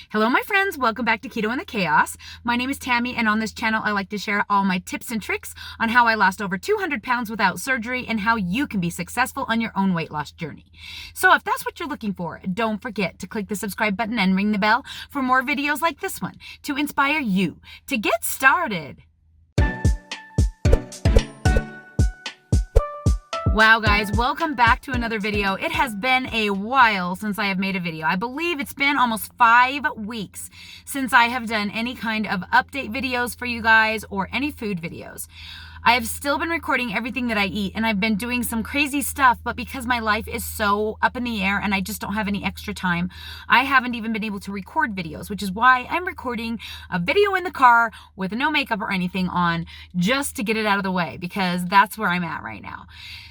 Hello, my friends. Welcome back to Keto and the Chaos. My name is Tammy, and on this channel, I like to share all my tips and tricks on how I lost over 200 pounds without surgery and how you can be successful on your own weight loss journey. So if that's what you're looking for, don't forget to click the subscribe button and ring the bell for more videos like this one to inspire you to get started. Wow, guys, welcome back to another video. It has been a while since I have made a video. I believe it's been almost 5 weeks since I have done any kind of update videos for you guys or any food videos. I have still been recording everything that I eat, and I've been doing some crazy stuff, but because my life is so up in the air and I just don't have any extra time, I haven't even been able to record videos, which is why I'm recording a video in the car with no makeup or anything on, just to get it out of the way, because that's where I'm at right now.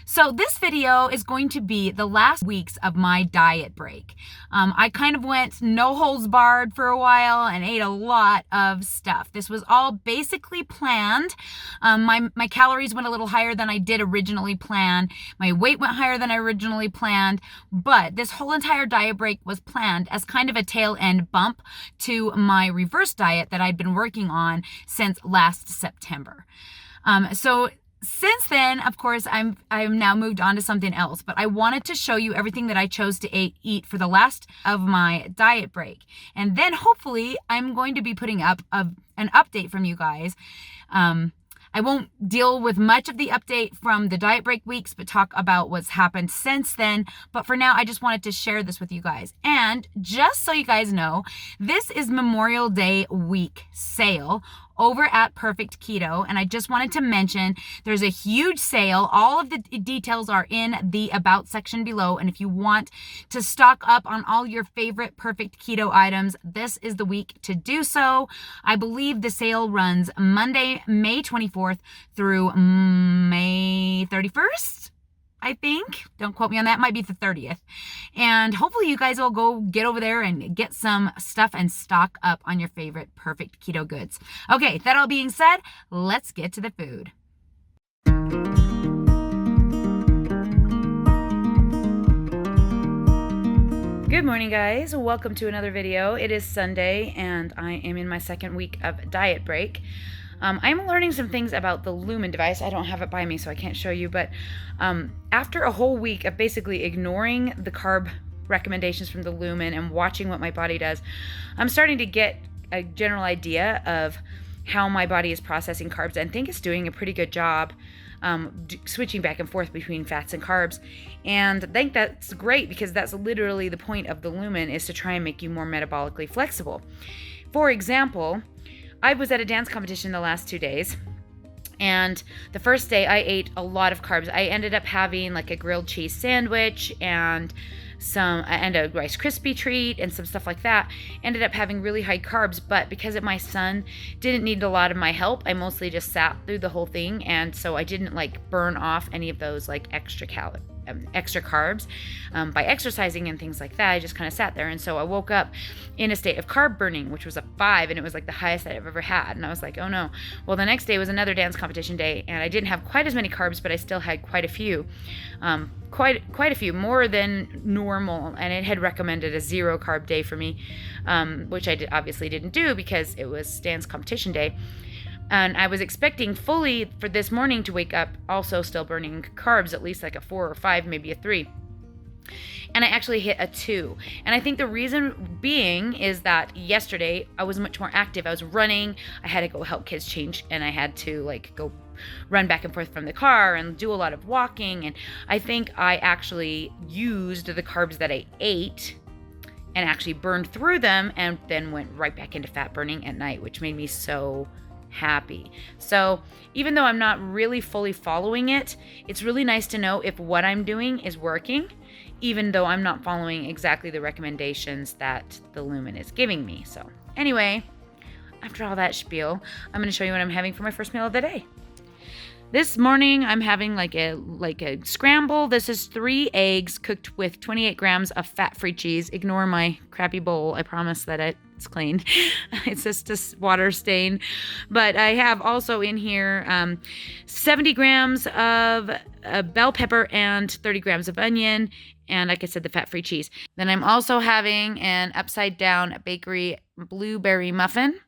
So this video is going to be the last weeks of my diet break. I kind of went no holds barred for a while and ate a lot of stuff. This was all basically planned. My calories went a little higher than I did originally plan. My weight went higher than I originally planned. But this whole entire diet break was planned as kind of a tail end bump to my reverse diet that I'd been working on since last September. Since then, of course, I'm now moved on to something else, but I wanted to show you everything that I chose to eat for the last of my diet break. And then hopefully I'm going to be putting up an update from you guys. I won't deal with much of the update from the diet break weeks, but talk about what's happened since then. But for now, I just wanted to share this with you guys. And just so you guys know, this is Memorial Day week sale over at Perfect Keto. And I just wanted to mention there's a huge sale. All of the details are in the About section below. And if you want to stock up on all your favorite Perfect Keto items, this is the week to do so. I believe the sale runs Monday, May 24th through May 31st. I think. Don't quote me on that. It might be the 30th. And hopefully you guys will go get over there and get some stuff and stock up on your favorite Perfect Keto goods. Okay, that all being said, let's get to the food. Good morning, guys. Welcome to another video. It is Sunday and I am in my second week of diet break. I'm learning some things about the Lumen device. I don't have it by me, so I can't show you, but after a whole week of basically ignoring the carb recommendations from the Lumen and watching what my body does, I'm starting to get a general idea of how my body is processing carbs, and I think it's doing a pretty good job switching back and forth between fats and carbs. And I think that's great, because that's literally the point of the Lumen, is to try and make you more metabolically flexible. For example, I was at a dance competition the last 2 days, and the first day I ate a lot of carbs. I ended up having like a grilled cheese sandwich and a Rice Krispie treat and some stuff like that. Ended up having really high carbs, but because my son didn't need a lot of my help, I mostly just sat through the whole thing, and so I didn't like burn off any of those like extra carbs by exercising and things like that. I just kind of sat there, and so I woke up in a state of carb burning, which was a 5, and it was like the highest that I've ever had. And I was like, oh no. Well, the next day was another dance competition day, and I didn't have quite as many carbs, but I still had quite a few, quite a few, more than normal, and it had recommended a 0 carb day for me, which I obviously didn't do because it was dance competition day. And I was expecting fully for this morning to wake up also still burning carbs, at least like a 4 or 5, maybe a 3. And I actually hit a 2. And I think the reason being is that yesterday I was much more active. I was running. I had to go help kids change, and I had to like go run back and forth from the car and do a lot of walking. And I think I actually used the carbs that I ate and actually burned through them, and then went right back into fat burning at night, which made me so happy. So even though I'm not really fully following it, it's really nice to know if what I'm doing is working, even though I'm not following exactly the recommendations that the Lumen is giving me. So anyway, after all that spiel, I'm going to show you what I'm having for my first meal of the day. This morning, I'm having like a scramble. This is 3 eggs cooked with 28 grams of fat-free cheese. Ignore my crappy bowl. I promise that it's clean. It's just a water stain. But I have also in here 70 grams of bell pepper and 30 grams of onion, and like I said, the fat-free cheese. Then I'm also having an upside down bakery blueberry muffin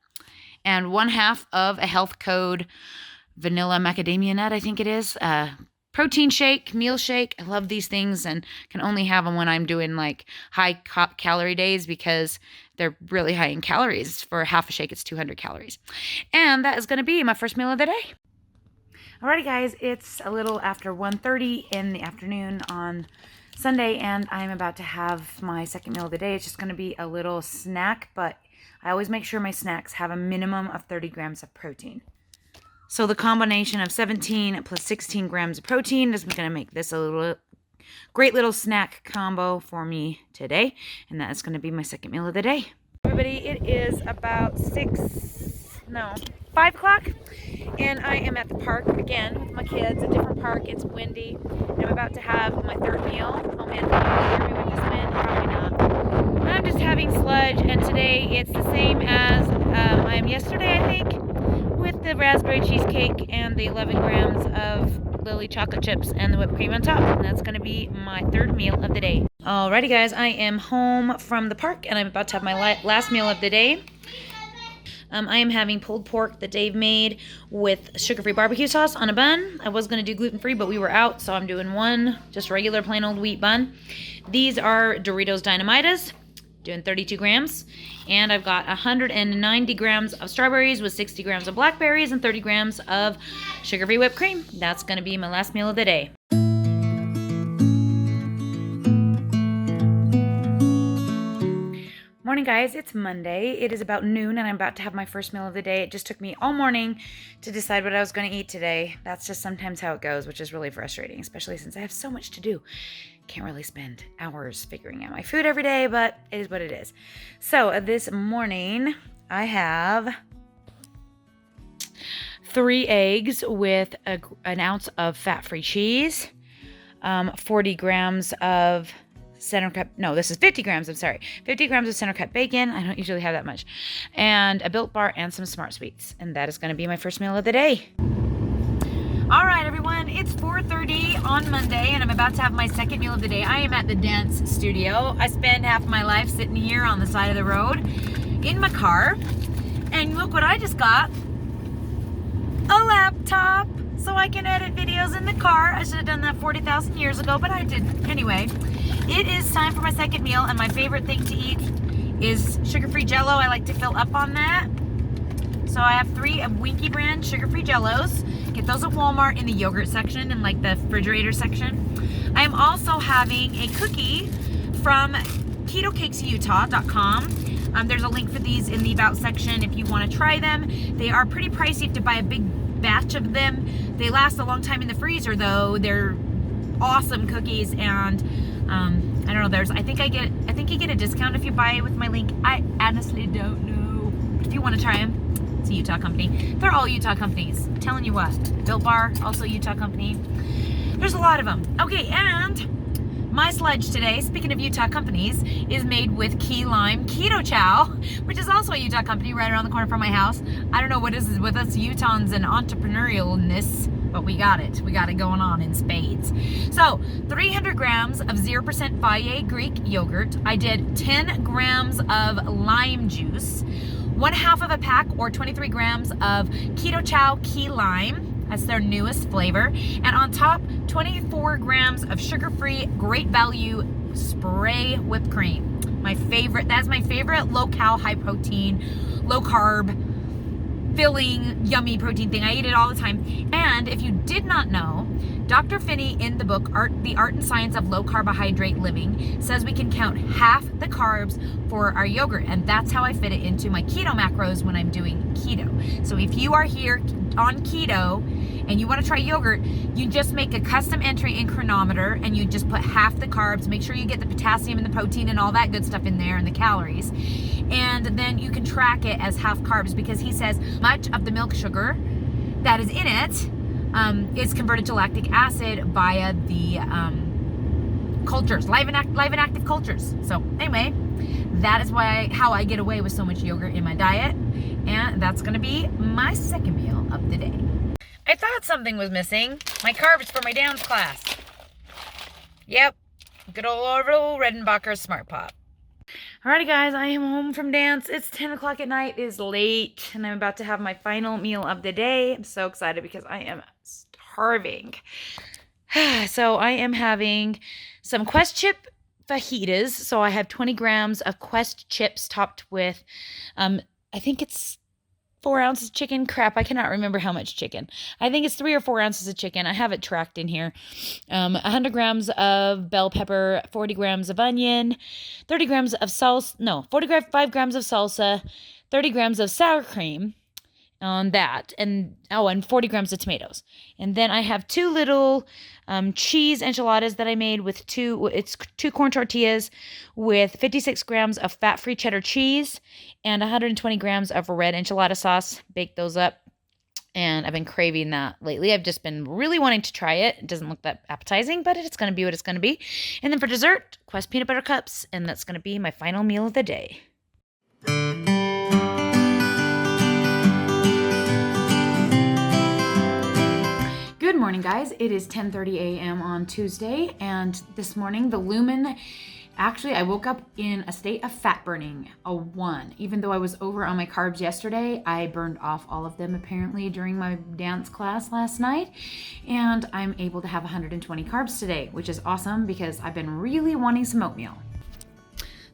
and 1/2 of a Health Code vanilla macadamia nut, I think it is. Protein shake, meal shake. I love these things and can only have them when I'm doing like high calorie days because they're really high in calories. For half a shake, it's 200 calories. And that is going to be my first meal of the day. Alrighty, guys, it's a little after 1:30 in the afternoon on Sunday, and I'm about to have my second meal of the day. It's just going to be a little snack, but I always make sure my snacks have a minimum of 30 grams of protein. So the combination of 17 plus 16 grams of protein is going to make this a great little snack combo for me today. And that is going to be my second meal of the day. Everybody, it is about 5 o'clock. And I am at the park again with my kids, a different park. It's windy. And I'm about to have my third meal. Oh man, can you hear me with this wind? Probably not. I'm just having sludge, and today it's the same as I am yesterday, I think, with the raspberry cheesecake and the 11 grams of Lily chocolate chips and the whipped cream on top. And that's going to be my third meal of the day. Alrighty, guys, I am home from the park, and I'm about to have my last meal of the day. I am having pulled pork that Dave made with sugar-free barbecue sauce on a bun. I was going to do gluten-free, but we were out, so I'm doing one just regular plain old wheat bun. These are Doritos Dynamitas, doing 32 grams. And I've got 190 grams of strawberries with 60 grams of blackberries and 30 grams of sugar-free whipped cream. That's going to be my last meal of the day. Morning, guys. It's Monday. It is about noon, and I'm about to have my first meal of the day. It just took me all morning to decide what I was going to eat today. That's just sometimes how it goes, which is really frustrating, especially since I have so much to do. Can't really spend hours figuring out my food every day, but it is what it is. So this morning, I have 3 eggs with an ounce of fat-free cheese, 40 grams of center cut, no, this is 50 grams, I'm sorry, 50 grams of center cut bacon. I don't usually have that much. And a Built Bar and some Smart Sweets. And that is going to be my first meal of the day. All right, everyone, it's 4:30 on Monday, and I'm about to have my second meal of the day. I am at the dance studio. I spend half my life sitting here on the side of the road in my car. And look what I just got. A laptop, so I can edit videos in the car. I should have done that 40,000 years ago, but I didn't. Anyway, it is time for my second meal, and my favorite thing to eat is sugar-free Jell-O. I like to fill up on that. So I have 3 of Winky brand sugar-free Jell-Os. Get those at Walmart in the yogurt section and like the refrigerator section. I am also having a cookie from ketocakesutah.com. There's a link for these in the About section if you want to try them. They are pretty pricey. You have to buy a big batch of them. They last a long time in the freezer, though. They're awesome cookies, and I don't know. I think you get a discount if you buy it with my link. I honestly don't know. If you want to try them, it's a Utah company. They're all Utah companies. I'm telling you what. Built Bar, also Utah company. There's a lot of them. Okay, and my sludge today, speaking of Utah companies, is made with key lime keto chow, which is also a Utah company right around the corner from my house. I don't know what is with us Utahns and entrepreneurialness, but we got it. We got it going on in spades. So 300 grams of 0% Fage Greek yogurt. I did 10 grams of lime juice, 1/2 of a pack or 23 grams of keto chow key lime. That's their newest flavor. And on top, 24 grams of sugar-free, great value spray whipped cream. My favorite, that's my favorite low-cal, high-protein, low-carb, filling, yummy protein thing. I eat it all the time. And if you did not know, Dr. Finney in the book, The Art and Science of Low Carbohydrate Living, says we can count half the carbs for our yogurt. And that's how I fit it into my keto macros when I'm doing keto. So if you are here on keto and you want to try yogurt, you just make a custom entry in Chronometer and you just put half the carbs. Make sure you get the potassium and the protein and all that good stuff in there and the calories. And then you can track it as half carbs, because he says much of the milk sugar that is in it is converted to lactic acid via the cultures, live and active cultures. So anyway, that is how I get away with so much yogurt in my diet, and that's going to be my second meal of the day. I thought something was missing. My carbs for my dance class. Yep, Good old Redenbacher Smart Pop. Alrighty guys, I am home from dance. It's 10 o'clock at night. It is late and I'm about to have my final meal of the day. I'm so excited because I am starving. So I am having some Quest chip fajitas. So I have 20 grams of Quest chips topped with, I think it's 4 ounces chicken. Crap, I cannot remember how much chicken. I think it's 3 or 4 ounces of chicken. I have it tracked in here. 100 grams of bell pepper, 40 grams of onion, 30 grams of salsa, no, 45 grams of salsa, 30 grams of sour cream on that, and 40 grams of tomatoes. And then I have 2 little cheese enchiladas that I made with two corn tortillas with 56 grams of fat-free cheddar cheese and 120 grams of red enchilada sauce. Bake those up. And I've been craving that lately. I've just been really wanting to try it. It doesn't look that appetizing, but it's going to be what it's going to be. And then for dessert, Quest peanut butter cups, and that's going to be my final meal of the day. Good morning, guys. It is 10:30 a.m. on Tuesday, and this morning the Lumen, actually I woke up in a state of fat burning, a 1. Even though I was over on my carbs yesterday, I burned off all of them apparently during my dance class last night, and I'm able to have 120 carbs today, which is awesome because I've been really wanting some oatmeal.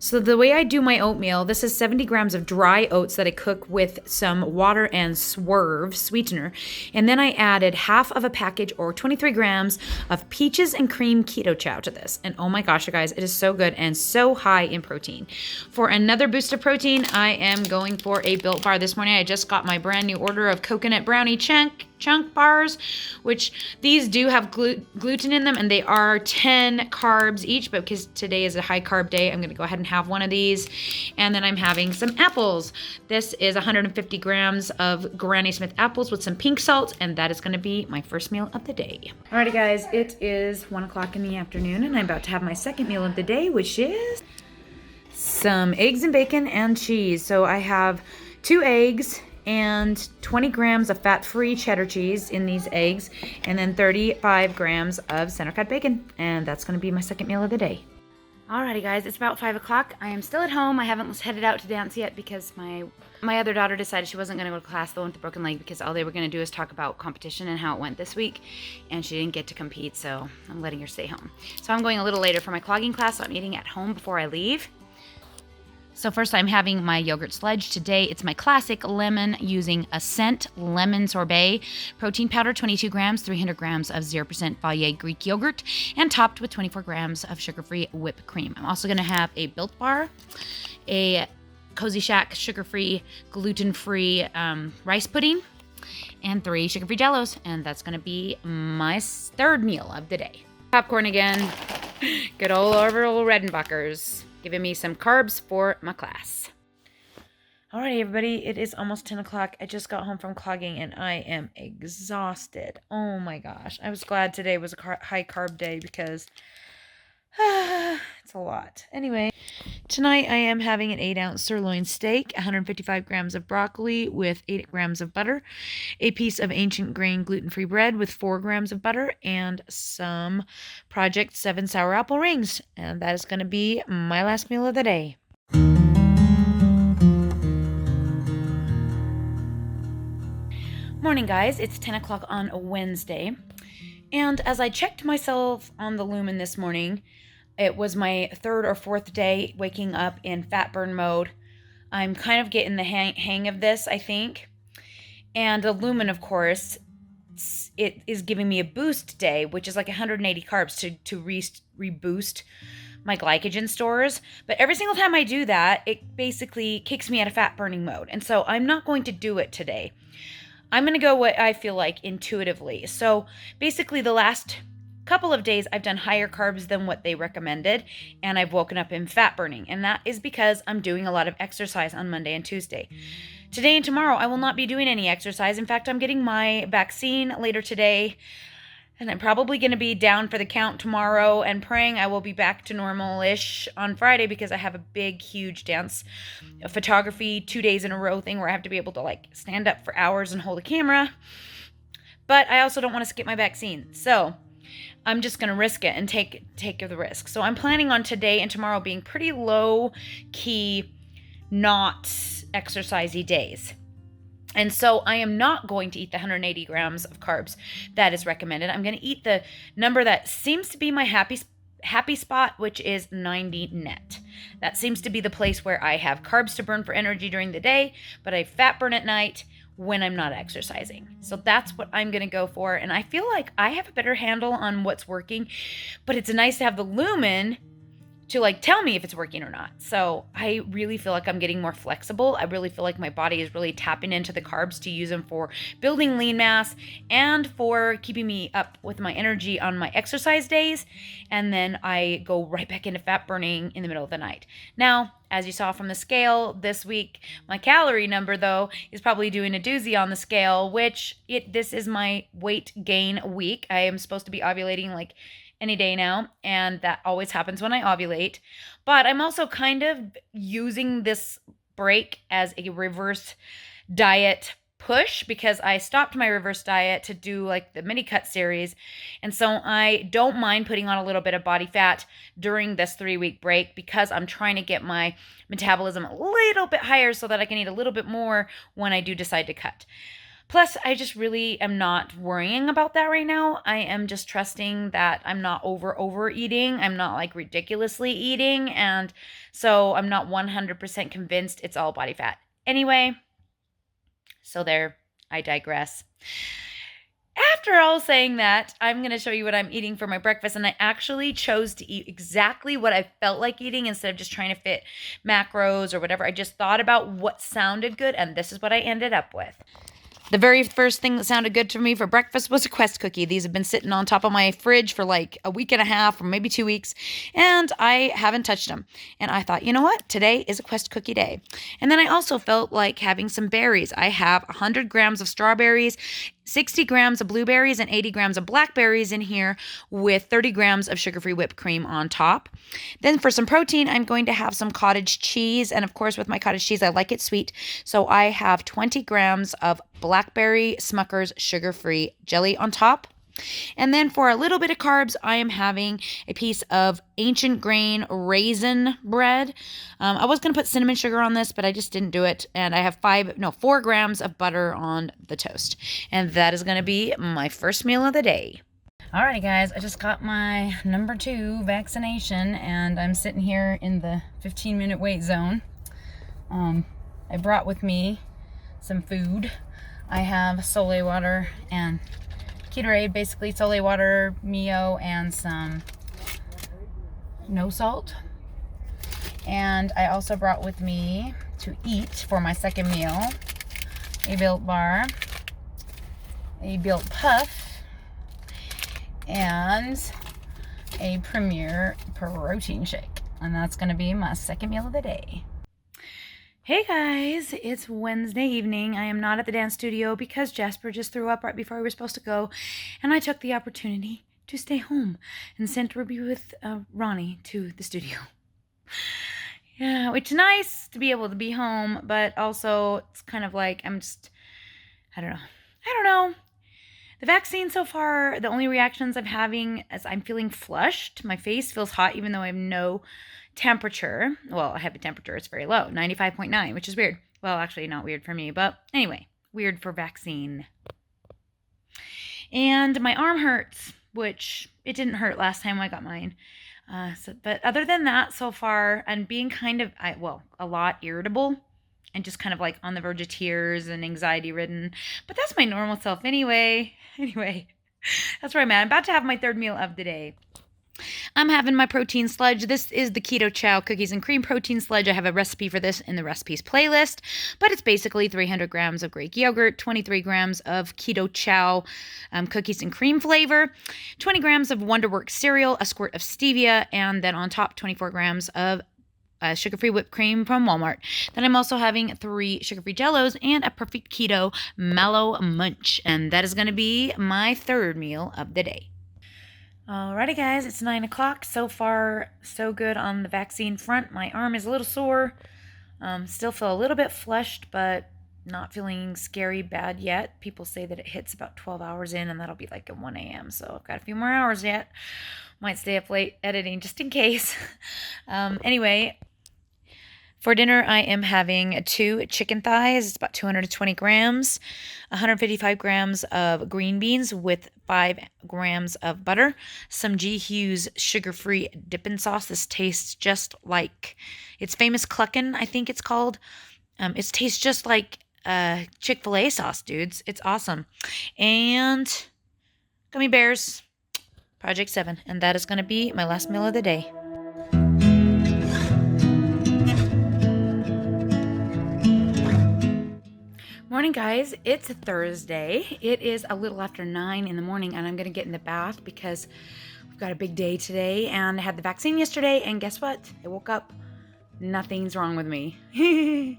So the way I do my oatmeal, this is 70 grams of dry oats that I cook with some water and Swerve sweetener. And then I added half of a package or 23 grams of peaches and cream keto chow to this. And oh my gosh, you guys, it is so good and so high in protein. For another boost of protein, I am going for a Built Bar this morning. I just got my brand new order of coconut brownie chunk bars, which these do have gluten in them, and they are 10 carbs each, but because today is a high carb day, I'm going to go ahead and have one of these. And then I'm having some apples. This is 150 grams of Granny Smith apples with some pink salt, and that is going to be my first meal of the day. Alrighty guys, it is 1 o'clock in the afternoon, and I'm about to have my second meal of the day, which is some eggs and bacon and cheese. So I have 2 eggs and 20 grams of fat-free cheddar cheese in these eggs, and then 35 grams of center-cut bacon, and that's going to be my second meal of the day. Alrighty guys, it's about 5 o'clock. I am still at home. I haven't headed out to dance yet because my other daughter decided she wasn't going to go to class, the one with the broken leg, because all they were going to do is talk about competition and how it went this week, and she didn't get to compete, so I'm letting her stay home. So I'm going a little later for my clogging class, so I'm eating at home before I leave. So first I'm having my yogurt sludge. Today it's my classic lemon using Ascent lemon sorbet, protein powder 22 grams, 300 grams of 0% Fage Greek yogurt, and topped with 24 grams of sugar-free whipped cream. I'm also going to have a Built Bar, a Cozy Shack sugar-free, gluten-free rice pudding, and 3 sugar-free jellos, and that's going to be my third meal of the day. Popcorn again. Good old Redenbacher's. Giving me some carbs for my class. Alrighty, everybody, it is almost 10 o'clock. I just got home from clogging and I am exhausted. Oh my gosh. I was glad today was a high carb day because it's a lot. Anyway, tonight I am having an 8-ounce sirloin steak, 155 grams of broccoli with 8 grams of butter, a piece of ancient grain gluten-free bread with 4 grams of butter, and some Project 7 sour apple rings. And that is going to be my last meal of the day. Morning, guys. It's 10 o'clock on a Wednesday. And as I checked myself on the Lumen this morning, it was my 3rd or 4th day waking up in fat burn mode. I'm kind of getting the hang of this, I think. And the Lumen, of course, it is giving me a boost day, which is like 180 carbs to reboost my glycogen stores. But every single time I do that, it basically kicks me out of fat burning mode. And so I'm not going to do it today. I'm going to go what I feel like intuitively. So basically the last couple of days I've done higher carbs than what they recommended, and I've woken up in fat burning, and that is because I'm doing a lot of exercise on Monday and Tuesday. Today and tomorrow I will not be doing any exercise. In fact, I'm getting my vaccine later today, and I'm probably going to be down for the count tomorrow and praying I will be back to normal-ish on Friday because I have a big, huge dance photography 2 days in a row thing where I have to be able to like stand up for hours and hold a camera. But I also don't want to skip my vaccine. So I'm just going to risk it and take the risk. So I'm planning on today and tomorrow being pretty low key, not exercisey days. And so I am not going to eat the 180 grams of carbs that is recommended. I'm going to eat the number that seems to be my happy spot, which is 90 net. That seems to be the place where I have carbs to burn for energy during the day, but I fat burn at night when I'm not exercising. So that's what I'm going to go for. And I feel like I have a better handle on what's working, but it's nice to have the Lumen to like tell me if it's working or not. So I really feel like I'm getting more flexible. I really feel like my body is really tapping into the carbs to use them for building lean mass and for keeping me up with my energy on my exercise days. And then I go right back into fat burning in the middle of the night. Now, as you saw from the scale this week, my calorie number though is probably doing a doozy on the scale, which this is my weight gain week. I am supposed to be ovulating like any day now, and that always happens when I ovulate. But I'm also kind of using this break as a reverse diet push because I stopped my reverse diet to do like the mini cut series. And so I don't mind putting on a little bit of body fat during this 3-week break because I'm trying to get my metabolism a little bit higher so that I can eat a little bit more when I do decide to cut. Plus, I just really am not worrying about that right now. I am just trusting that I'm not overeating. I'm not like ridiculously eating. And so I'm not 100% convinced it's all body fat. Anyway, so there, I digress. After all saying that, I'm going to show you what I'm eating for my breakfast. And I actually chose to eat exactly what I felt like eating instead of just trying to fit macros or whatever. I just thought about what sounded good, and this is what I ended up with. The very first thing that sounded good to me for breakfast was a Quest cookie. These have been sitting on top of my fridge for like a week and a half or maybe 2 weeks, and I haven't touched them. And I thought, you know what? Today is a Quest cookie day. And then I also felt like having some berries. I have 100 grams of strawberries, 60 grams of blueberries, and 80 grams of blackberries in here with 30 grams of sugar-free whipped cream on top. Then for some protein, I'm going to have some cottage cheese. And of course, with my cottage cheese, I like it sweet. So I have 20 grams of blackberry Smucker's sugar-free jelly on top. And then for a little bit of carbs, I am having a piece of ancient grain raisin bread. I was going to put cinnamon sugar on this, but I just didn't do it. And I have 4 grams of butter on the toast. And that is going to be my first meal of the day. Alrighty guys, I just got my number 2 vaccination and I'm sitting here in the 15-minute wait zone. I brought with me some food. I have Soleil water and Ketorade, basically Soleil water, Mio, and some no salt. And I also brought with me to eat for my second meal a Built bar, a Built puff, and a Premier protein shake. And that's going to be my second meal of the day. Hey guys, it's Wednesday evening. I am not at the dance studio because Jasper just threw up right before we were supposed to go, and I took the opportunity to stay home and sent Ruby with Ronnie to the studio. Yeah, it's nice to be able to be home, but also it's kind of like I don't know. The vaccine so far, the only reactions I'm having is I'm feeling flushed. My face feels hot even though I have no temperature. Well, I have a temperature. It's very low, 95.9, which is weird. Well, actually not weird for me, but anyway, weird for vaccine. And my arm hurts, which it didn't hurt last time I got mine. But other than that, so far, I'm being kind of, a lot irritable and just kind of like on the verge of tears and anxiety ridden. But that's my normal self anyway. Anyway, that's where I'm at. I'm about to have my third meal of the day. I'm having my protein sludge. This is the Keto Chow Cookies and Cream Protein Sludge. I have a recipe for this in the recipes playlist, but it's basically 300 grams of Greek yogurt, 23 grams of Keto Chow cookies and cream flavor, 20 grams of Wonderworks cereal, a squirt of stevia, and then on top, 24 grams of sugar-free whipped cream from Walmart. Then I'm also having 3 sugar-free Jellos and a Perfect Keto Mallow Munch, and that is going to be my third meal of the day. Alrighty guys, it's 9 o'clock. So far, so good on the vaccine front. My arm is a little sore. Still feel a little bit flushed, but not feeling scary bad yet. People say that it hits about 12 hours in, and that'll be like at 1 a.m. So I've got a few more hours yet. Might stay up late editing just in case. Anyway, for dinner, I am having 2 chicken thighs. It's about 220 grams, 155 grams of green beans with 5 grams of butter, some G. Hughes sugar-free dipping sauce. This tastes just like, it's famous Cluckin', I think it's called. It tastes just like Chick-fil-A sauce, dudes. It's awesome. And gummy bears, Project 7. And that is going to be my last meal of the day. Morning, guys. It's Thursday. It is a little after 9 in the morning, and I'm going to get in the bath because we've got a big day today, and I had the vaccine yesterday, and guess what? I woke up. Nothing's wrong with me.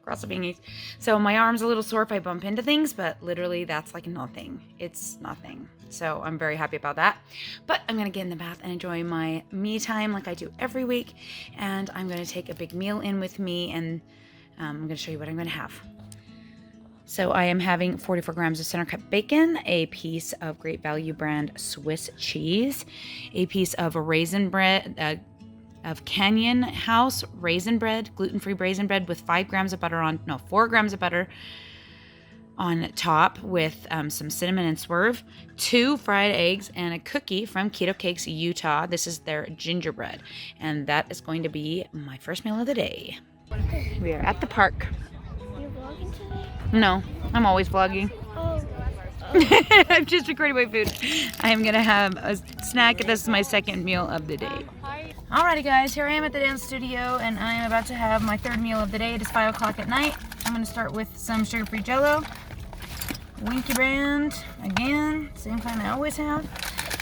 Cross the fingers. So my arm's a little sore if I bump into things, but literally that's like nothing. It's nothing. So I'm very happy about that. But I'm going to get in the bath and enjoy my me time like I do every week, and I'm going to take a big meal in with me, and I'm going to show you what I'm going to have. So I am having 44 grams of center cut bacon, a piece of Great Value brand Swiss cheese, a piece of raisin bread, of Canyon House raisin bread, gluten-free raisin bread with 4 grams of butter on top with some cinnamon and swerve, 2 fried eggs, and a cookie from Keto Cakes Utah. This is their gingerbread, and that is going to be my first meal of the day. We are at the park. You're vlogging today? No, I'm always vlogging. Oh. I'm just recording my food. I'm gonna have a snack. This is my second meal of the day. Alrighty, guys, here I am at the dance studio, and I am about to have my third meal of the day. It is 5 o'clock at night. I'm gonna start with some sugar-free Jello, Winky brand again, same kind I always have.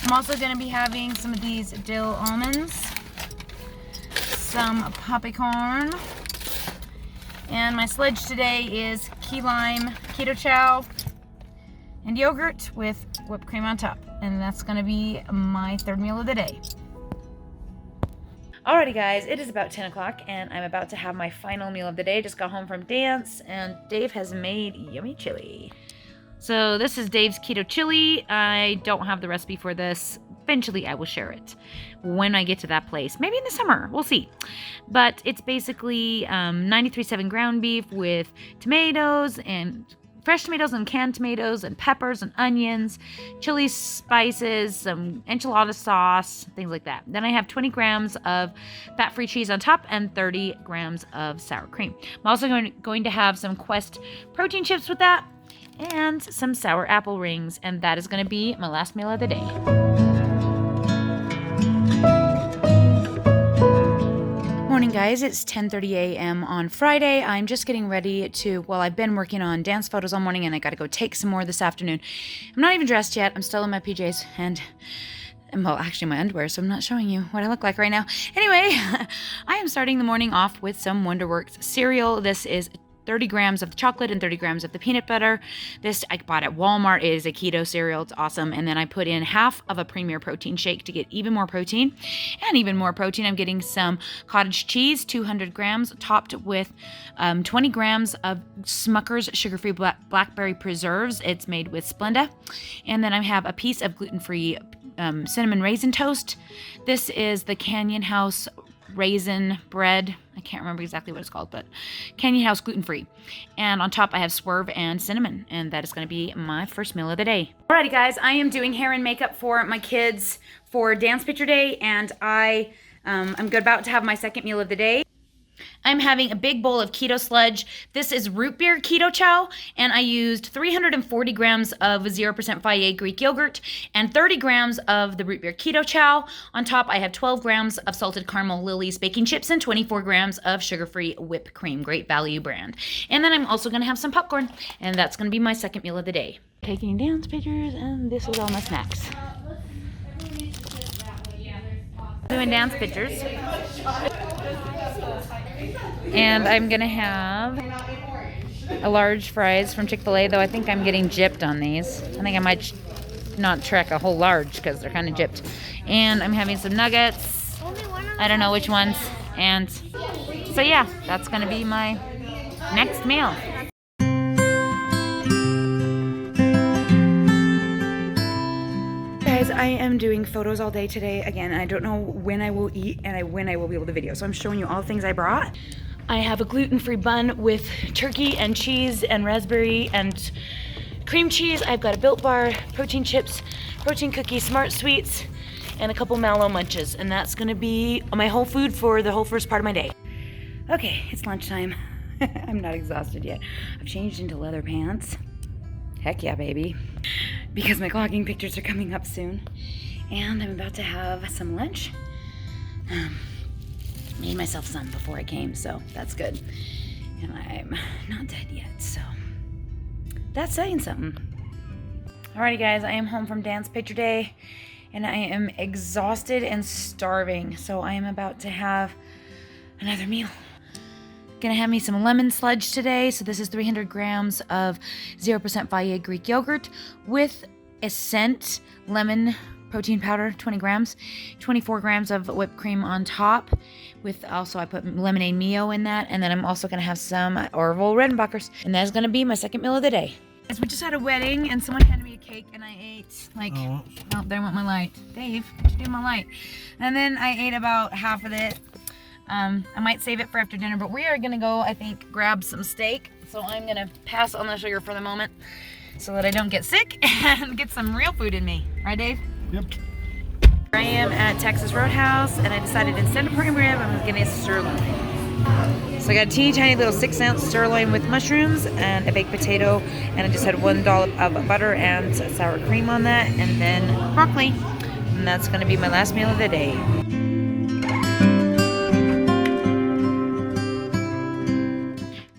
I'm also gonna be having some of these dill almonds, some popcorn. And my sledge today is key lime keto chow and yogurt with whipped cream on top. And that's going to be my third meal of the day. Alrighty, guys, it is about 10 o'clock and I'm about to have my final meal of the day. Just got home from dance and Dave has made yummy chili. So this is Dave's keto chili. I don't have the recipe for this. Eventually I will share it when I get to that place. Maybe in the summer, we'll see. But it's basically 93.7 ground beef with tomatoes and fresh tomatoes and canned tomatoes and peppers and onions, chili spices, some enchilada sauce, things like that. Then I have 20 grams of fat-free cheese on top and 30 grams of sour cream. I'm also going to have some Quest protein chips with that and some sour apple rings, and that is going to be my last meal of the day. Morning, guys. It's 10:30 a.m. on Friday. I'm just getting ready to, well, I've been working on dance photos all morning and I got to go take some more this afternoon. I'm not even dressed yet. I'm still in my PJs and, well, actually my underwear, so I'm not showing you what I look like right now. Anyway, I am starting the morning off with some Wonderworks cereal. This is 30 grams of the chocolate and 30 grams of the peanut butter. This I bought at Walmart. It is a keto cereal. It's awesome. And then I put in half of a Premier protein shake to get even more protein. And even more protein, I'm getting some cottage cheese, 200 grams, topped with 20 grams of Smucker's sugar-free blackberry preserves. It's made with Splenda. And then I have a piece of gluten-free cinnamon raisin toast. This is the Canyon House raisin bread. I can't remember exactly what it's called, but Canyon House gluten-free. And on top I have swerve and cinnamon, and that is going to be my first meal of the day. Alrighty, guys, I am doing hair and makeup for my kids for dance picture day, and I'm about to have my second meal of the day. I'm having a big bowl of keto sludge. This is root beer keto chow, and I used 340 grams of 0% Fage Greek yogurt and 30 grams of the root beer keto chow. On top, I have 12 grams of salted caramel Lily's baking chips and 24 grams of sugar-free whipped cream, Great Value brand. And then I'm also going to have some popcorn, and that's going to be my second meal of the day. Taking dance pictures, and this is all my snacks. Doing dance pictures. And I'm going to have a large fries from Chick-fil-A, though I think I'm getting gypped on these. I think I might not track a whole large because they're kind of gypped. And I'm having some nuggets. I don't know which ones. And so, yeah, that's going to be my next meal. I am doing photos all day today. Again, I don't know when I will eat and when I will be able to video. So I'm showing you all the things I brought. I have a gluten-free bun with turkey and cheese and raspberry and cream cheese. I've got a Built Bar, protein chips, protein cookies, Smart Sweets, and a couple Mallow Munches. And that's gonna be my whole food for the whole first part of my day. Okay, it's lunchtime. I'm not exhausted yet. I've changed into leather pants. Heck yeah, baby. Because my clogging pictures are coming up soon. And I'm about to have some lunch. Made myself some before I came, so that's good. And I'm not dead yet, so that's saying something. Alrighty guys, I am home from dance picture day and I am exhausted and starving. So I am about to have another meal. Gonna have me some lemon sludge today. So this is 300 grams of 0% Fage Greek yogurt with Ascent lemon protein powder, 20 grams, 24 grams of whipped cream on top with also I put lemonade Mio in that. And then I'm also gonna have some Orville Redenbachers. And that's gonna be my second meal of the day. We just had a wedding and someone handed me a cake and I ate like, oh, there went my light. Dave, what you do with my light? And then I ate about half of it. I might save it for after dinner, but we are gonna go, I think, grab some steak. So I'm gonna pass on the sugar for the moment so that I don't get sick and get some real food in me. Right, Dave? Yep. I am at Texas Roadhouse and I decided instead of prime rib, I'm getting a sirloin. So I got a teeny tiny little 6-ounce sirloin with mushrooms and a baked potato, and I just had 1 dollop of butter and sour cream on that, and then broccoli. And that's gonna be my last meal of the day.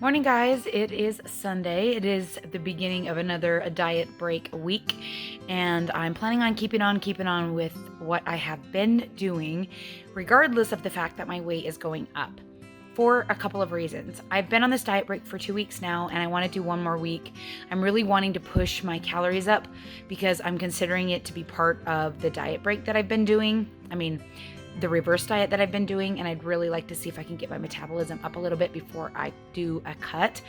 Morning guys, it is Sunday. It is the beginning of another diet break week, and I'm planning on keeping on with what I have been doing, regardless of the fact that my weight is going up, for a couple of reasons. I've been on this diet break for 2 weeks now, and I want to do 1 more week. I'm really wanting to push my calories up because I'm considering it to be part of the diet break that I've been doing. I mean, the reverse diet that I've been doing, and I'd really like to see if I can get my metabolism up a little bit before I do a cut.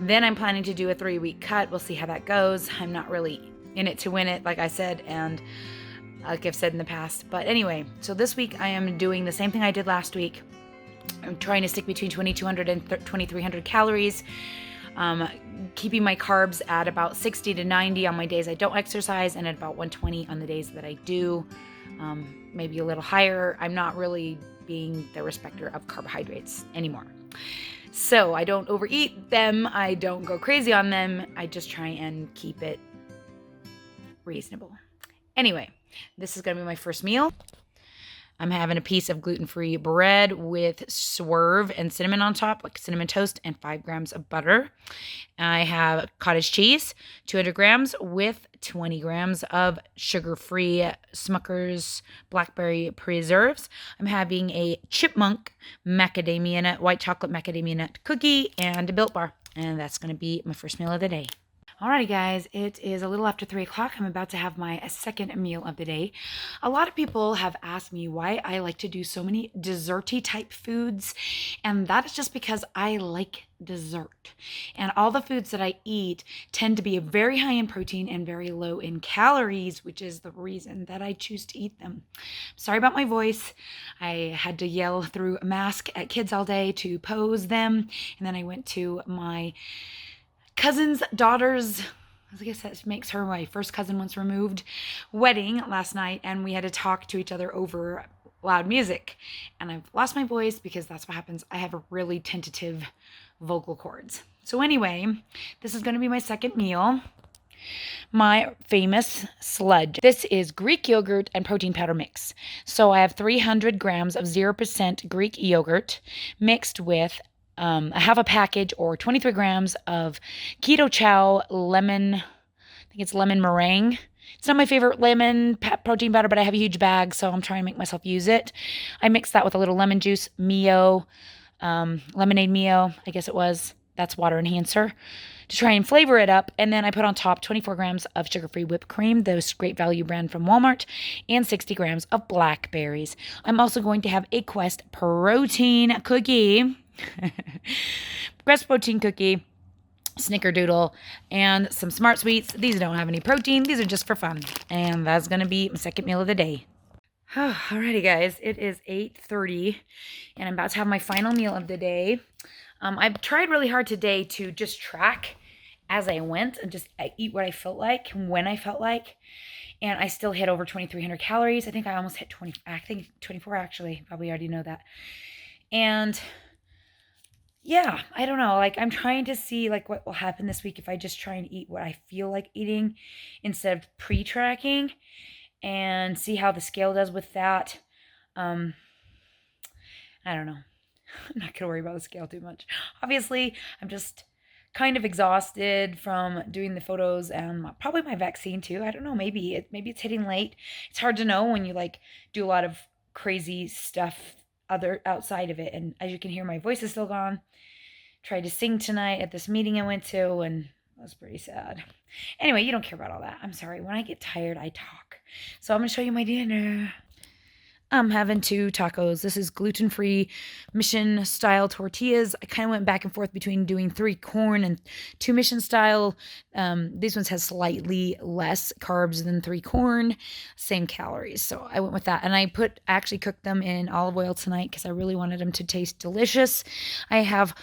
Then I'm planning to do a 3-week cut. We'll see how that goes. I'm not really in it to win it, like I said, and like I've said in the past. But anyway, so this week I am doing the same thing I did last week. I'm trying to stick between 2,200 and 2,300 calories. Keeping my carbs at about 60 to 90 on my days I don't exercise, and at about 120 on the days that I do. Maybe a little higher. I'm not really being the respecter of carbohydrates anymore. So I don't overeat them. I don't go crazy on them. I just try and keep it reasonable. Anyway, this is going to be my first meal. I'm having a piece of gluten-free bread with swerve and cinnamon on top, like cinnamon toast, and 5 grams of butter. I have cottage cheese, 200 grams with 20 grams of sugar-free Smucker's blackberry preserves. I'm having a chipmunk macadamia nut, white chocolate macadamia nut cookie, and a Built Bar. And that's going to be my first meal of the day. Alrighty guys, it is a little after 3 o'clock. I'm about to have my second meal of the day. A lot of people have asked me why I like to do so many desserty type foods, and that is just because I like dessert. And all the foods that I eat tend to be very high in protein and very low in calories, which is the reason that I choose to eat them. Sorry about my voice. I had to yell through a mask at kids all day to pose them, and then I went to my cousin's daughter's, I guess that makes her my first cousin once removed, wedding last night, and we had to talk to each other over loud music. And I've lost my voice because that's what happens. I have a really tentative vocal cords. So anyway, this is going to be my second meal. My famous sludge. This is Greek yogurt and protein powder mix. So I have 300 grams of 0% Greek yogurt mixed with I have a package or 23 grams of Keto Chow lemon, I think it's lemon meringue. It's not my favorite lemon protein powder, but I have a huge bag, so I'm trying to make myself use it. I mixed that with a little lemon juice, Mio, lemonade Mio, I guess it was. That's water enhancer, to try and flavor it up. And then I put on top 24 grams of sugar-free whipped cream, those Great Value brand from Walmart, and 60 grams of blackberries. I'm also going to have a Quest protein cookie. Quest protein cookie snickerdoodle, and some Smart Sweets. These don't have any protein. These are just for fun. And that's going to be my second meal of the day. Alrighty, guys. It is 8:30, and I'm about to have my final meal of the day. I've tried really hard today to just track as I went and just eat what I felt like, when I felt like. And I still hit over 2,300 calories. I think I almost hit 20, I think 24 actually. Probably already know that. And yeah, I don't know. Like, I'm trying to see like what will happen this week if I just try and eat what I feel like eating instead of pre-tracking, and see how the scale does with that. I don't know. I'm not gonna worry about the scale too much. Obviously, I'm just kind of exhausted from doing the photos and probably my vaccine too. I don't know. Maybe it's hitting late. It's hard to know when you like do a lot of crazy stuff other outside of it. And as you can hear, my voice is still gone. Tried to sing tonight at this meeting I went to, and it was pretty sad. Anyway, you don't care about all that. I'm sorry. When I get tired, I talk. So I'm gonna show you my dinner. I'm having 2 tacos. This is gluten-free mission style tortillas. I kind of went back and forth between doing 3 corn and 2 mission style. These ones has slightly less carbs than 3 corn, same calories. So I went with that. And I actually cooked them in olive oil tonight because I really wanted them to taste delicious. I have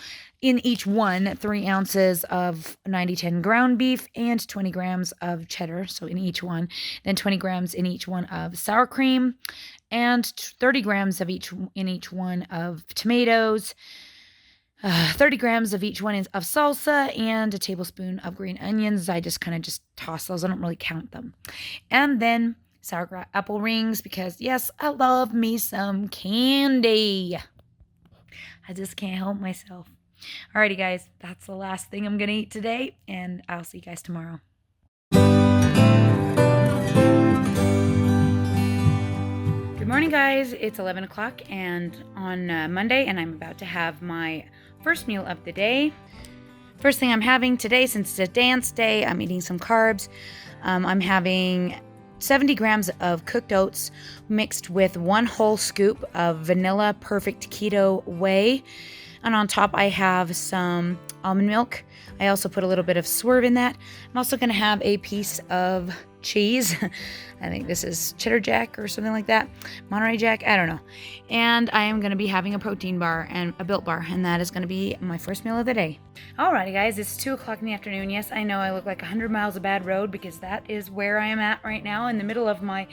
in each one 3 ounces of 90-10 ground beef and 20 grams of cheddar. So in each one, then 20 grams in each one of sour cream, and 30 grams of in each one of tomatoes, 30 grams of each one of salsa, and a tablespoon of green onions. I just kind of just toss those. I don't really count them. And then sauerkraut apple rings, because yes, I love me some candy. I just can't help myself. Alrighty, guys, that's the last thing I'm gonna eat today, and I'll see you guys tomorrow. Good morning, guys. It's 11 o'clock and on Monday, and I'm about to have my first meal of the day. First thing I'm having today, since it's a dance day, I'm eating some carbs. I'm having 70 grams of cooked oats mixed with 1 whole scoop of vanilla perfect keto whey. And on top, I have some almond milk. I also put a little bit of swerve in that. I'm also going to have a piece of cheese. I think this is cheddar jack or something like that. Monterey Jack, I don't know. And I am going to be having a protein bar and a Built Bar, and that is going to be my first meal of the day. Alrighty, guys, it's 2 o'clock in the afternoon. Yes, I know I look like 100 miles of bad road, because that is where I am at right now, in the middle of my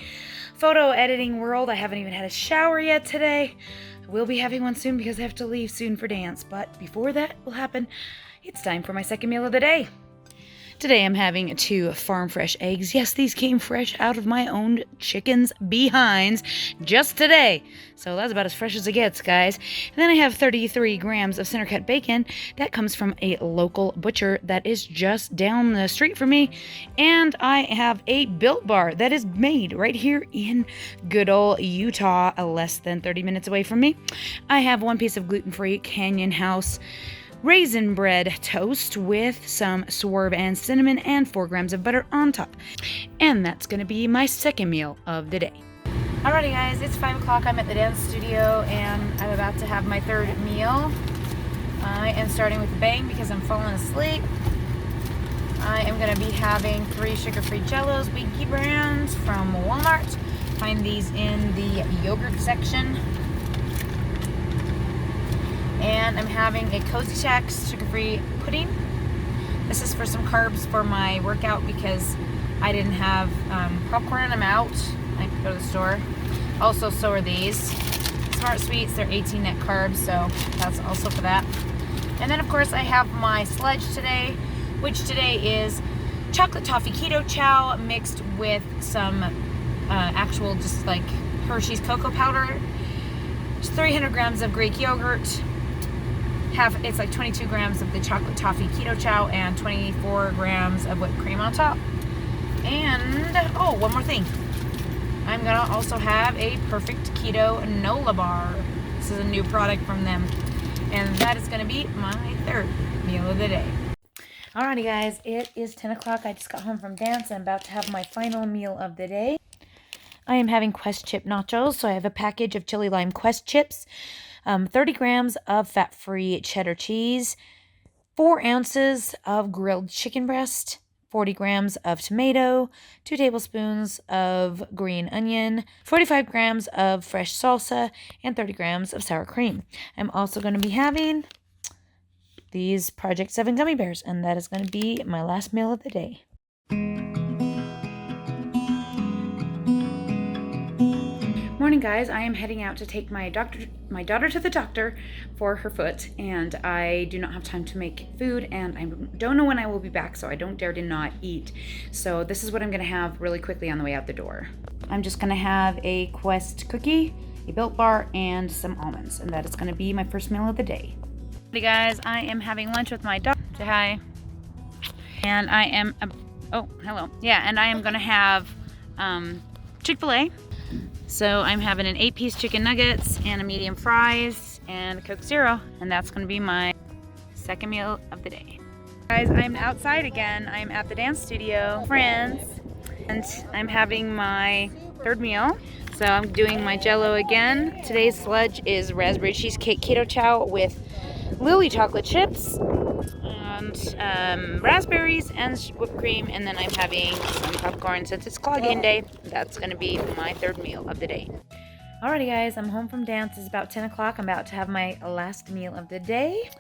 photo editing world. I haven't even had a shower yet today. I will be having one soon because I have to leave soon for dance. But before that will happen, it's time for my second meal of the day. Today I'm having 2 farm fresh eggs. Yes, these came fresh out of my own chicken's behinds just today. So that's about as fresh as it gets, guys. And then I have 33 grams of center cut bacon. That comes from a local butcher that is just down the street from me. And I have a Built Bar that is made right here in good old Utah, less than 30 minutes away from me. I have 1 piece of gluten-free Canyon House raisin bread toast with some swerve and cinnamon, and 4 grams of butter on top. And that's going to be my second meal of the day. Alrighty, guys, it's 5 o'clock. I'm at the dance studio, and I'm about to have my third meal. I am starting with a bang because I'm falling asleep. I am going to be having 3 sugar-free Jellos, Winky brands from Walmart. Find these in the yogurt section. And I'm having a Cozy Shack sugar-free pudding. This is for some carbs for my workout because I didn't have popcorn and I'm out. I have to go to the store. Also, so are these. Smart Sweets, they're 18 net carbs, so that's also for that. And then, of course, I have my sludge today, which today is chocolate toffee keto chow mixed with some actual just like Hershey's cocoa powder. It's 300 grams of Greek yogurt. It's like 22 grams of the chocolate toffee keto chow and 24 grams of whipped cream on top. And, oh, one more thing. I'm going to also have a perfect keto Nola bar. This is a new product from them. And that is going to be my third meal of the day. Alrighty, guys, it is 10 o'clock. I just got home from dance and I'm about to have my final meal of the day. I am having Quest chip nachos, so I have a package of chili lime Quest chips, 30 grams of fat-free cheddar cheese, 4 ounces of grilled chicken breast, 40 grams of tomato, 2 tablespoons of green onion, 45 grams of fresh salsa, and 30 grams of sour cream. I'm also going to be having these Project 7 gummy bears, and that is going to be my last meal of the day. Morning, guys. I am heading out to take my daughter to the doctor for her foot, and I do not have time to make food, and I don't know when I will be back, so I don't dare to not eat. So this is what I'm going to have really quickly on the way out the door. I'm just going to have a Quest cookie, a Built Bar, and some almonds, and that is going to be my first meal of the day. Hey guys, I am having lunch with my daughter. Say hi. And I am, oh, hello. Yeah, and I am going to have Chick-fil-A. So I'm having an 8-piece chicken nuggets and a medium fries and a Coke Zero, and that's going to be my second meal of the day. Guys, I'm outside again. I'm at the dance studio, friends, and I'm having my third meal. So I'm doing my Jell-O again. Today's sludge is raspberry cheesecake keto chow with Lily chocolate chips and raspberries and whipped cream, and then I'm having some popcorn since it's clogging day. That's going to be my third meal of the day. Alrighty guys, I'm home from dance. It's about 10 o'clock. I'm about to have my last meal of the day,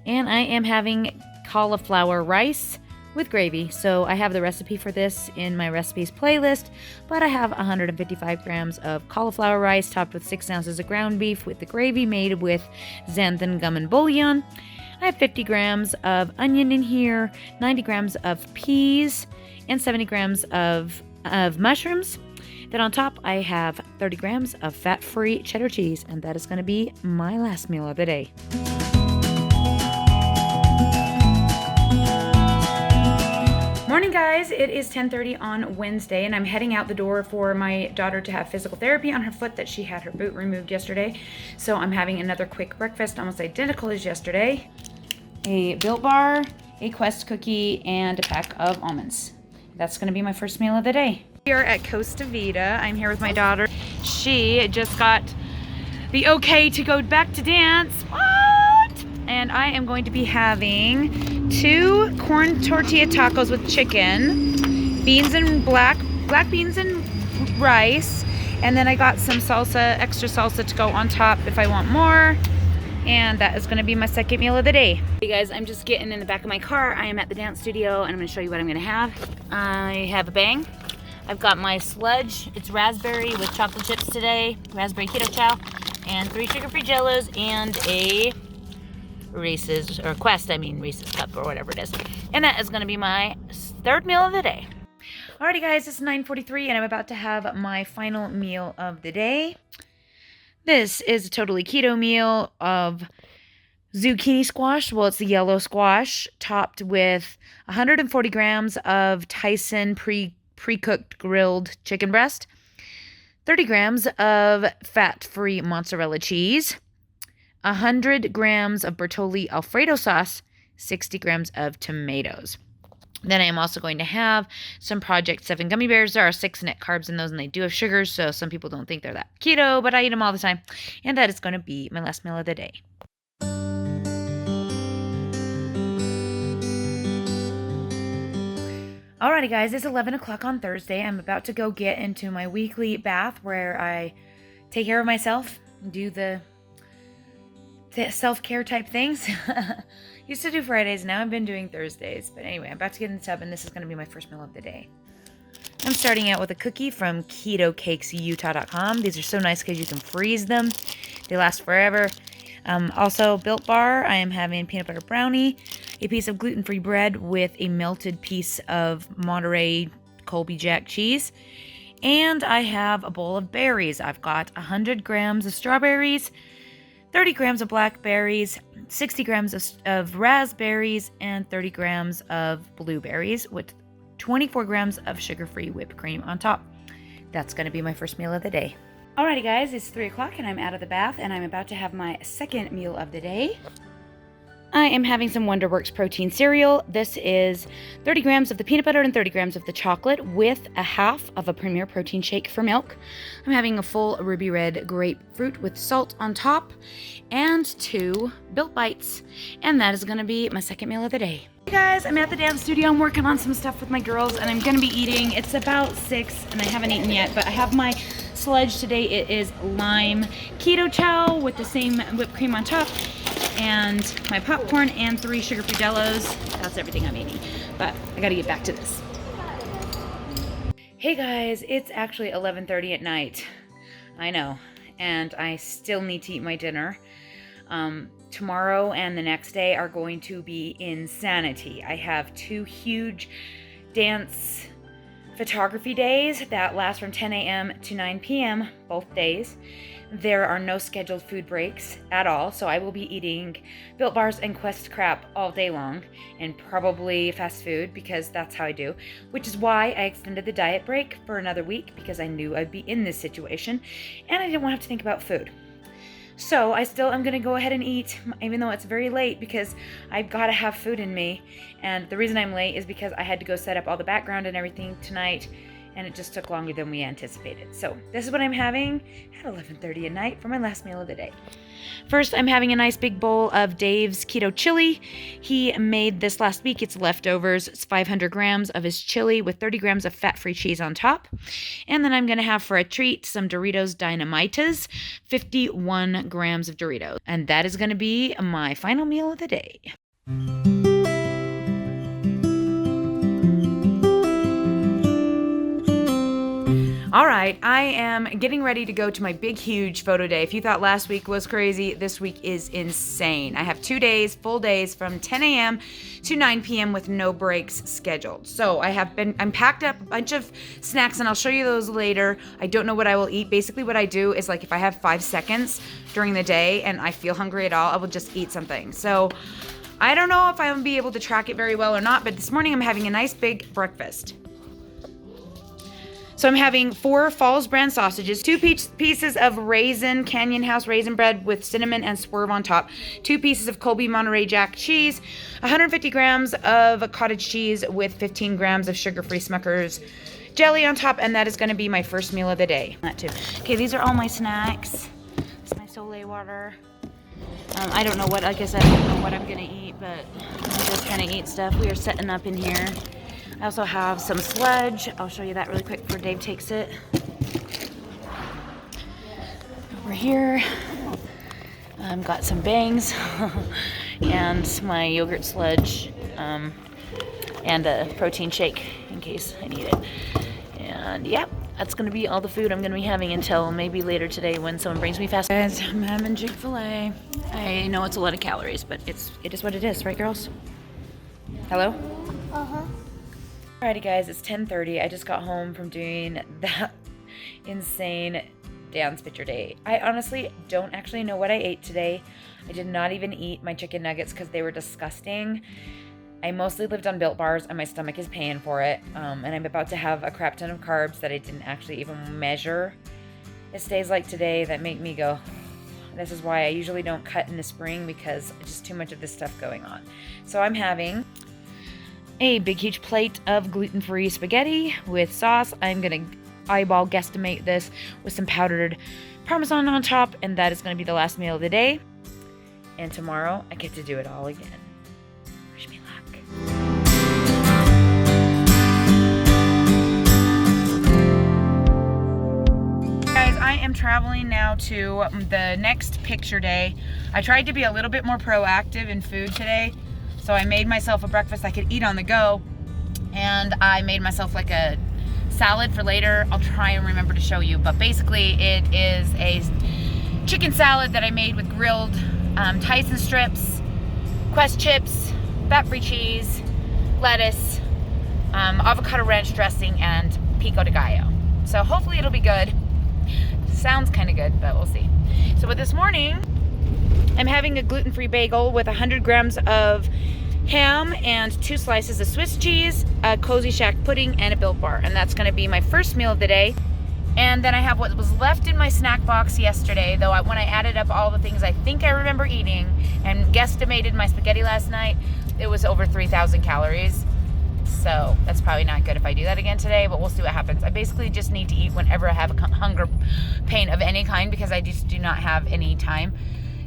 and I am having cauliflower rice with gravy. So I have the recipe for this in my recipes playlist, but I have 155 grams of cauliflower rice topped with 6 ounces of ground beef with the gravy made with xanthan gum and bouillon. I have 50 grams of onion in here, 90 grams of peas, and 70 grams of mushrooms. Then on top, I have 30 grams of fat-free cheddar cheese, and that is going to be my last meal of the day. Morning, guys. It is 10:30 on Wednesday, and I'm heading out the door for my daughter to have physical therapy on her foot that she had her boot removed yesterday. So I'm having another quick breakfast, almost identical as yesterday. A Built Bar, a Quest cookie, and a pack of almonds. That's going to be my first meal of the day. We are at Costa Vida. I'm here with my daughter. She just got the okay to go back to dance. What? And I am going to be having 2 corn tortilla tacos with chicken, beans and black beans and rice, and then I got some salsa, extra salsa to go on top if I want more. And that is going to be my second meal of the day. Hey guys, I'm just getting in the back of my car. I am at the dance studio, and I'm going to show you what I'm going to have. I have a bang. I've got my sludge. It's raspberry with chocolate chips today, raspberry keto chow, and 3 sugar-free Jellos, and a Reese's cup or whatever it is. And that is going to be my third meal of the day. Alrighty guys, it's 9:43, and I'm about to have my final meal of the day. This is a totally keto meal of zucchini squash. Well, it's the yellow squash, topped with 140 grams of Tyson pre-cooked grilled chicken breast, 30 grams of fat-free mozzarella cheese, 100 grams of Bertolli Alfredo sauce, 60 grams of tomatoes. Then I am also going to have some Project 7 gummy bears. There are 6 net carbs in those, and they do have sugars, so some people don't think they're that keto, but I eat them all the time. And that is going to be my last meal of the day. Alrighty guys, it's 11 o'clock on Thursday. I'm about to go get into my weekly bath where I take care of myself and do the self-care type things. Used to do Fridays, now I've been doing Thursdays. But anyway, I'm about to get in the tub, and this is going to be my first meal of the day. I'm starting out with a cookie from ketocakesutah.com. These are so nice because you can freeze them. They last forever. Also, Built Bar, I am having peanut butter brownie, a piece of gluten-free bread with a melted piece of Monterey Colby Jack cheese, and I have a bowl of berries. I've got 100 grams of strawberries, 30 grams of blackberries, 60 grams of raspberries, and 30 grams of blueberries with 24 grams of sugar-free whipped cream on top. That's going to be my first meal of the day. Alrighty guys, it's 3 o'clock and I'm out of the bath, and I'm about to have my second meal of the day. I am having some Wonderworks protein cereal. This is 30 grams of the peanut butter and 30 grams of the chocolate with a half of a Premier Protein shake for milk. I'm having a full ruby red grapefruit with salt on top and 2 Built Bites. And that is gonna be my second meal of the day. Hey guys, I'm at the dance studio. I'm working on some stuff with my girls and I'm gonna be eating. It's about 6 and I haven't eaten yet, but I have my sludge today. It is lime keto chow with the same whipped cream on top, and my popcorn and 3 sugar-free Jellos. That's everything I'm eating, but I gotta get back to this. Hey guys, it's actually 11:30 at night. I know, and I still need to eat my dinner. Tomorrow and the next day are going to be insanity. I have 2 huge dance photography days that last from 10 a.m. to 9 p.m. both days. There are no scheduled food breaks at all, so I will be eating Built Bars and Quest crap all day long, and probably fast food because that's how I do, which is why I extended the diet break for another week, because I knew I'd be in this situation and I didn't want to have to think about food. So I still am going to go ahead and eat, even though it's very late, because I've got to have food in me. And the reason I'm late is because I had to go set up all the background and everything tonight, and it just took longer than we anticipated. So this is what I'm having at 11:30 at night for my last meal of the day. First, I'm having a nice big bowl of Dave's Keto chili. He made this last week. It's leftovers. It's 500 grams of his chili with 30 grams of fat-free cheese on top. And then I'm going to have for a treat some Doritos Dynamitas, 51 grams of Doritos. And that is going to be my final meal of the day. All right, I am getting ready to go to my big, huge photo day. If you thought last week was crazy, this week is insane. I have 2 days, full days from 10 a.m. to 9 p.m. with no breaks scheduled. So I'm packed up a bunch of snacks and I'll show you those later. I don't know what I will eat. Basically what I do is, like, if I have 5 seconds during the day and I feel hungry at all, I will just eat something. So I don't know if I'm gonna be able to track it very well or not, but this morning I'm having a nice big breakfast. So I'm having 4 Falls brand sausages, 2 pieces of Canyon House raisin bread with cinnamon and swerve on top, 2 pieces of Colby Monterey Jack cheese, 150 grams of cottage cheese with 15 grams of sugar-free Smucker's jelly on top, and that is going to be my first meal of the day. That too. Okay, these are all my snacks. It's my Soleil water. I don't know what, like I said, I don't know what I'm going to eat, but I just kind of eat stuff. We are setting up in here. I also have some sludge. I'll show you that really quick before Dave takes it. Over here, I've got some bangs and my yogurt sludge and a protein shake in case I need it. And yeah, that's gonna be all the food I'm gonna be having until maybe later today when someone brings me fast. Guys, I'm having Chick-fil-A. I know it's a lot of calories, but it is what it is, right, girls? Hello? Uh-huh. Alrighty guys, it's 10:30. I just got home from doing that insane dance picture day. I honestly don't actually know what I ate today. I did not even eat my chicken nuggets because they were disgusting. I mostly lived on Built Bars and my stomach is paying for it. And I'm about to have a crap ton of carbs that I didn't actually even measure. It's days like today that make me go, this is why I usually don't cut in the spring, because just too much of this stuff going on. So I'm having a big huge plate of gluten-free spaghetti with sauce. I'm gonna eyeball guesstimate this with some powdered Parmesan on top, and that is gonna be the last meal of the day. And tomorrow I get to do it all again. Wish me luck. Guys, I am traveling now to the next picture day. I tried to be a little bit more proactive in food today. So I made myself a breakfast I could eat on the go, and I made myself like a salad for later. I'll try and remember to show you, but basically it is a chicken salad that I made with grilled Tyson strips, Quest chips, fat-free cheese, lettuce, avocado ranch dressing, and pico de gallo. So hopefully it'll be good. Sounds kind of good, but we'll see. So with this morning, I'm having a gluten-free bagel with 100 grams of ham and 2 slices of Swiss cheese, a Cozy Shack pudding, and a Built Bar. And that's going to be my first meal of the day. And then I have what was left in my snack box yesterday, though when I added up all the things I think I remember eating and guesstimated my spaghetti last night, it was over 3,000 calories. So that's probably not good if I do that again today, but we'll see what happens. I basically just need to eat whenever I have a hunger pain of any kind, because I just do not have any time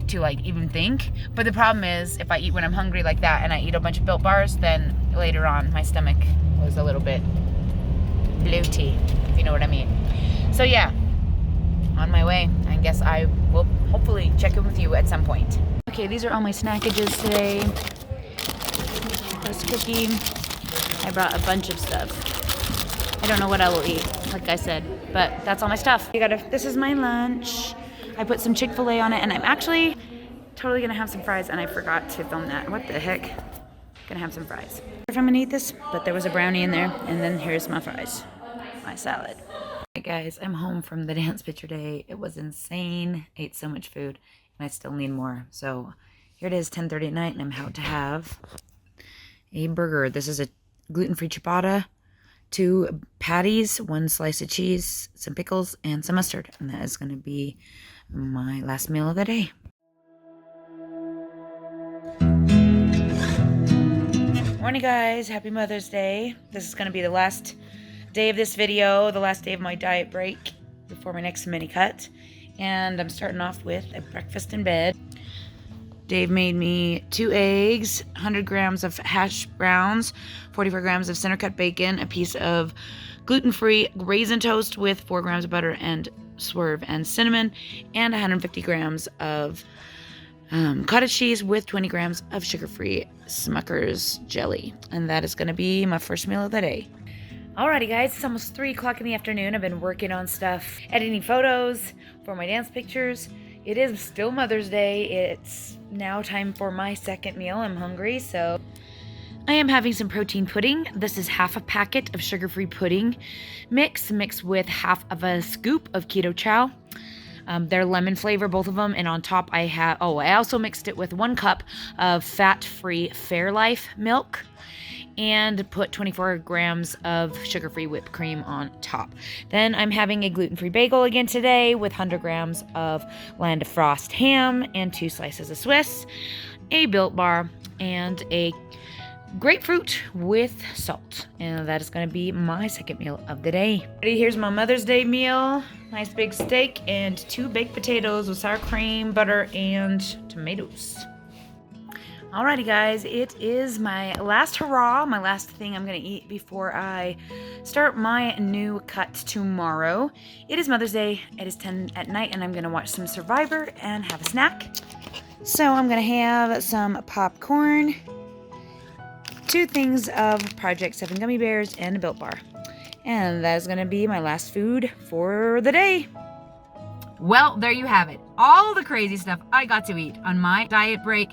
to like even think. But the problem is, if I eat when I'm hungry like that and I eat a bunch of Built Bars, then later on my stomach was a little bit bloaty, if you know what I mean. So yeah, on my way. I guess I will hopefully check in with you at some point. Okay, these are all my snackages today. First cookie. I brought a bunch of stuff. I don't know what I will eat, like I said, but that's all my stuff. This is my lunch. I put some Chick-fil-A on it, and I'm actually totally gonna have some fries, and I forgot to film that. What the heck? Gonna have some fries. If I'm gonna eat this, but there was a brownie in there, and then here's my fries, my salad. Hey guys, I'm home from the dance picture day. It was insane. Ate so much food, and I still need more. So here it is, 10:30 at night, and I'm about to have a burger. This is a gluten-free ciabatta, 2 patties, 1 slice of cheese, some pickles, and some mustard. And that is going to be my last meal of the day. Morning guys, happy Mother's Day. This is going to be the last day of this video, the last day of my diet break before my next mini cut. And I'm starting off with a breakfast in bed. Dave made me 2 eggs, 100 grams of hash browns, 44 grams of center cut bacon, a piece of gluten-free raisin toast with 4 grams of butter and swerve and cinnamon, and 150 grams of cottage cheese with 20 grams of sugar-free Smucker's jelly. And that is going to be my first meal of the day. Alrighty guys, it's almost 3 o'clock in the afternoon. I've been working on stuff, editing photos for my dance pictures. It is still Mother's Day. It's now time for my second meal. I'm hungry, so I am having some protein pudding. This is half a packet of sugar-free pudding mixed with half of a scoop of keto chow. They're lemon flavor, both of them, and on top I also mixed it with 1 cup of fat-free Fairlife milk and put 24 grams of sugar-free whipped cream on top. Then I'm having a gluten-free bagel again today with 100 grams of Land of Frost ham and 2 slices of Swiss, a Built Bar, and a grapefruit with salt. And that is going to be my second meal of the day. Here's my Mother's Day meal. Nice big steak and 2 baked potatoes with sour cream, butter, and tomatoes. Alrighty guys, it is my last hurrah, my last thing I'm going to eat before I start my new cut tomorrow. It is Mother's Day, it is 10 at night, and I'm going to watch some Survivor and have a snack. So I'm going to have some popcorn, 2 things of Project 7 gummy bears, and a Built Bar. And that is going to be my last food for the day. Well, there you have it. All the crazy stuff I got to eat on my diet break.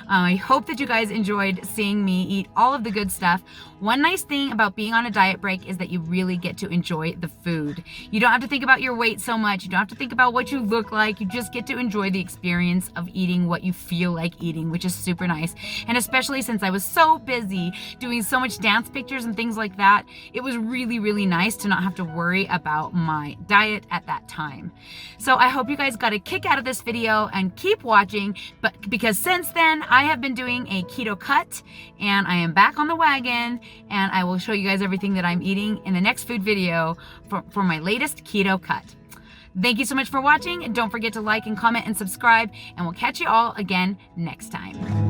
I hope that you guys enjoyed seeing me eat all of the good stuff. One nice thing about being on a diet break is that you really get to enjoy the food. You don't have to think about your weight so much. You don't have to think about what you look like. You just get to enjoy the experience of eating what you feel like eating, which is super nice. And especially since I was so busy doing so much dance pictures and things like that, it was really, really nice to not have to worry about my diet at that time. So I hope you guys got a kick out of this video and keep watching, because since then I have been doing a keto cut and I am back on the wagon, and I will show you guys everything that I'm eating in the next food video for my latest keto cut. Thank you so much for watching. Don't forget to like and comment and subscribe, and we'll catch you all again next time.